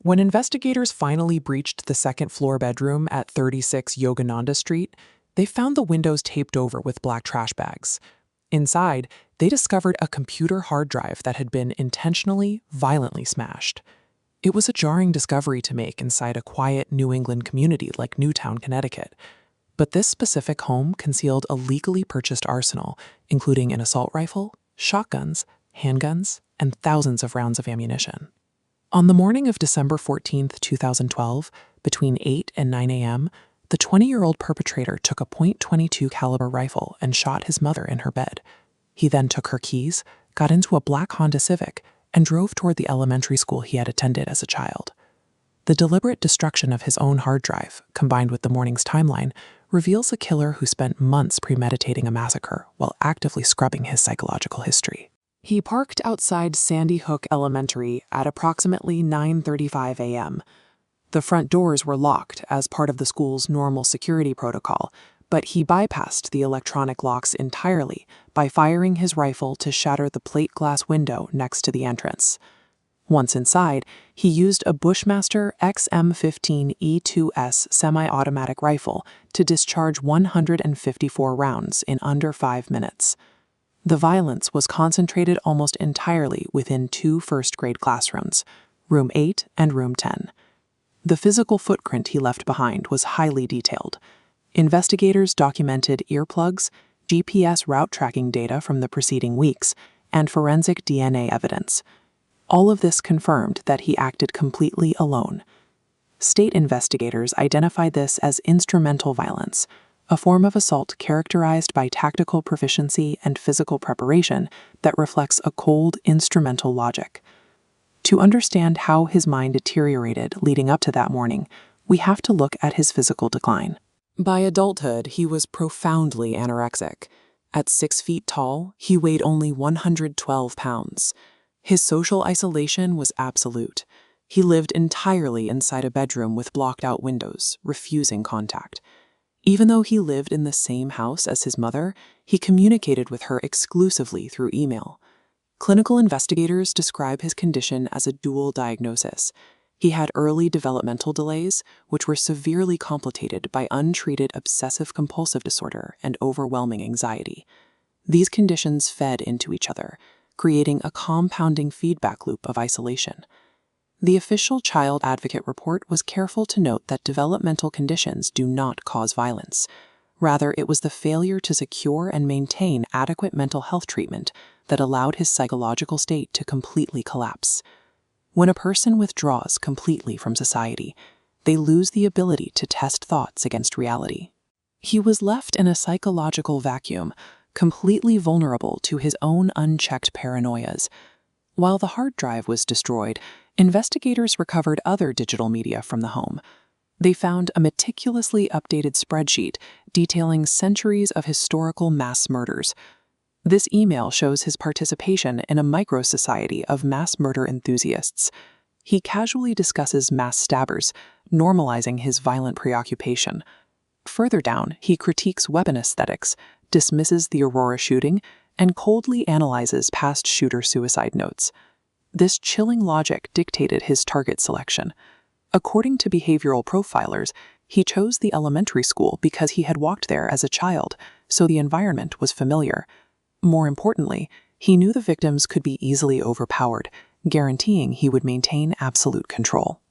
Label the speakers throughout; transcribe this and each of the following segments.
Speaker 1: When investigators finally breached the second-floor bedroom at 36 Yogananda Street, they found the windows taped over with black trash bags. Inside, they discovered a computer hard drive that had been intentionally, violently smashed. It was a jarring discovery to make inside a quiet New England community like Newtown, Connecticut. But this specific home concealed a legally purchased arsenal, including an assault rifle, shotguns, handguns, and thousands of rounds of ammunition. On the morning of December 14, 2012, between 8 and 9 a.m., the 20-year-old perpetrator took a .22 caliber rifle and shot his mother in her bed. He then took her keys, got into a black Honda Civic, and drove toward the elementary school he had attended as a child. The deliberate destruction of his own hard drive, combined with the morning's timeline, reveals a killer who spent months premeditating a massacre while actively scrubbing his psychological history. He parked outside Sandy Hook Elementary at approximately 9:35 a.m. The front doors were locked as part of the school's normal security protocol, but he bypassed the electronic locks entirely by firing his rifle to shatter the plate glass window next to the entrance. Once inside, he used a Bushmaster XM15E2S semi-automatic rifle to discharge 154 rounds in under 5 minutes. The violence was concentrated almost entirely within 2 first-grade classrooms, Room 8 and Room 10. The physical footprint he left behind was highly detailed. Investigators documented earplugs, GPS route tracking data from the preceding weeks, and forensic DNA evidence. All of this confirmed that he acted completely alone. State investigators identified this as instrumental violence, a form of assault characterized by tactical proficiency and physical preparation that reflects a cold, instrumental logic. To understand how his mind deteriorated leading up to that morning, we have to look at his physical decline. By adulthood, he was profoundly anorexic. At 6 feet tall, he weighed only 112 pounds. His social isolation was absolute. He lived entirely inside a bedroom with blocked-out windows, refusing contact. Even though he lived in the same house as his mother, he communicated with her exclusively through email. Clinical investigators describe his condition as a dual diagnosis. He had early developmental delays, which were severely complicated by untreated obsessive-compulsive disorder and overwhelming anxiety. These conditions fed into each other, creating a compounding feedback loop of isolation. The official child advocate report was careful to note that developmental conditions do not cause violence. Rather, it was the failure to secure and maintain adequate mental health treatment that allowed his psychological state to completely collapse. When a person withdraws completely from society, they lose the ability to test thoughts against reality. He was left in a psychological vacuum, completely vulnerable to his own unchecked paranoias. While the hard drive was destroyed, investigators recovered other digital media from the home. They found a meticulously updated spreadsheet detailing centuries of historical mass murders. This email shows his participation in a micro-society of mass murder enthusiasts. He casually discusses mass stabbers, normalizing his violent preoccupation. Further down, he critiques weapon aesthetics, dismisses the Aurora shooting, and coldly analyzes past shooter suicide notes. This chilling logic dictated his target selection. According to behavioral profilers, he chose the elementary school because he had walked there as a child, so the environment was familiar. More importantly, he knew the victims could be easily overpowered, guaranteeing he would maintain absolute control.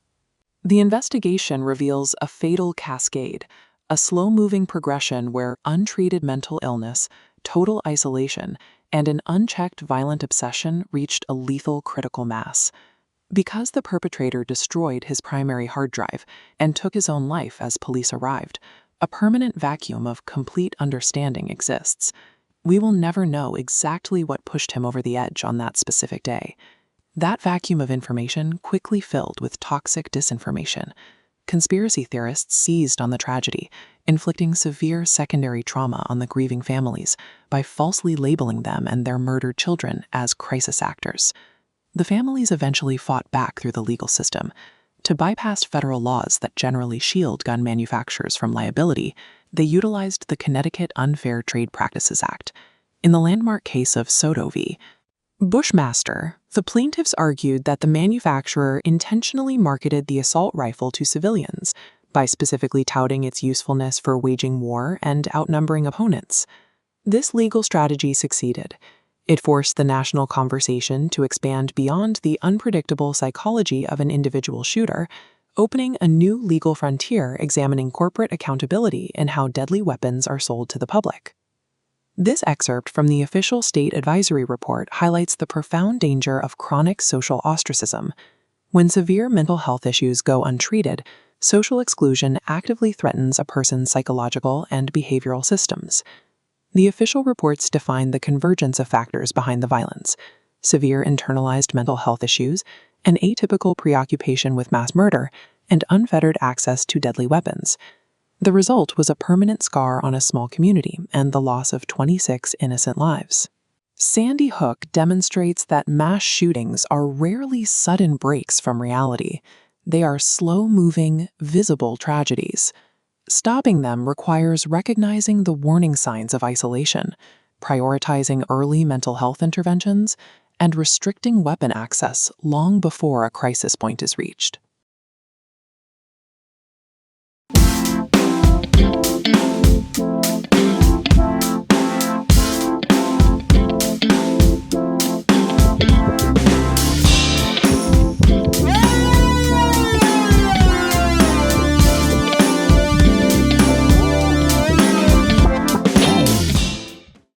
Speaker 1: The investigation reveals a fatal cascade, a slow-moving progression where untreated mental illness, total isolation, and an unchecked violent obsession reached a lethal critical mass. Because the perpetrator destroyed his primary hard drive and took his own life as police arrived, a permanent vacuum of complete understanding exists. We will never know exactly what pushed him over the edge on that specific day. That vacuum of information quickly filled with toxic disinformation. Conspiracy theorists seized on the tragedy, inflicting severe secondary trauma on the grieving families by falsely labeling them and their murdered children as crisis actors. The families eventually fought back through the legal system. To bypass federal laws that generally shield gun manufacturers from liability, they utilized the Connecticut Unfair Trade Practices Act. In the landmark case of Soto v. Bushmaster, the plaintiffs argued that the manufacturer intentionally marketed the assault rifle to civilians by specifically touting its usefulness for waging war and outnumbering opponents. This legal strategy succeeded. It forced the national conversation to expand beyond the unpredictable psychology of an individual shooter, opening a new legal frontier examining corporate accountability in how deadly weapons are sold to the public. This excerpt from the official state advisory report highlights the profound danger of chronic social ostracism. When severe mental health issues go untreated, social exclusion actively threatens a person's psychological and behavioral systems. The official reports define the convergence of factors behind the violence: severe internalized mental health issues, an atypical preoccupation with mass murder, and unfettered access to deadly weapons. The result was a permanent scar on a small community and the loss of 26 innocent lives. Sandy Hook demonstrates that mass shootings are rarely sudden breaks from reality. They are slow-moving, visible tragedies. Stopping them requires recognizing the warning signs of isolation, prioritizing early mental health interventions, and restricting weapon access long before a crisis point is reached.